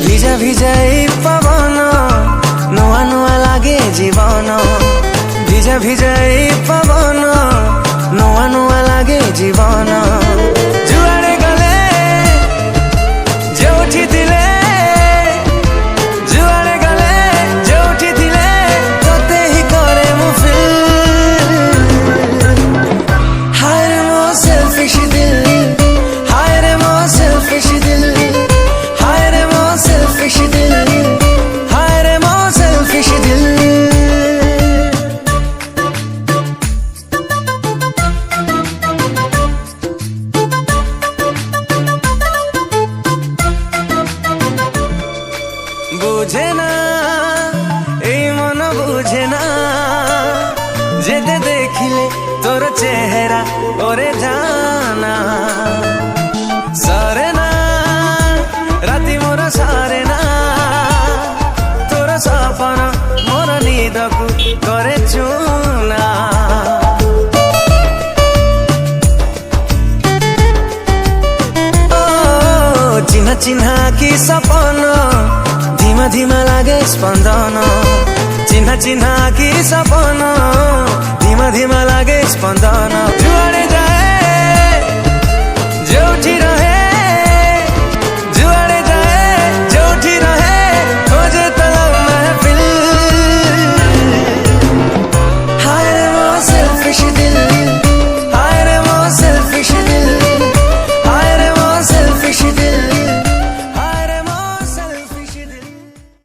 ভিজা ভিজা এই পবন নূয়া নূয়া লাগে জীবন ভিজা ভিজা এই পবন নূয়া নূয়া লাগে জীবন যুଆଡେ গলে ଯୋଉଠି ଥିଲେ ଯୁଆଡେ ଗଲେ ଯୋଉଠି ଥିଲେ ତତେ ହିଁ କରେ ମୁଁ ଫିଲ୍ ହାୟ ରେ ମୋ ସେଲଫିଶ ଦିଲ ହାୟ ରେ ମୋ ସେଲଫିଶ ଦିଲ ହାୟ ରେ ମୋ ସେଲଫିଶ ଦିଲ ହାୟ ରେ ମୋ ସେଲଫିଶ ଦିଲ বুঝে না এই মন বুঝে না যেতে দেখিলে তোর চেহারা ওরে জানা সরে না রাতি মোর সরে না তোর সপন মোর নিদকু করে চুনা চিহ্না চিহ্না কি সপন धीमा धीमा लागे स्पंदन चिन्हा चिन्हा की सपन धीमा धीमा लागे स्पंदन जुआड़े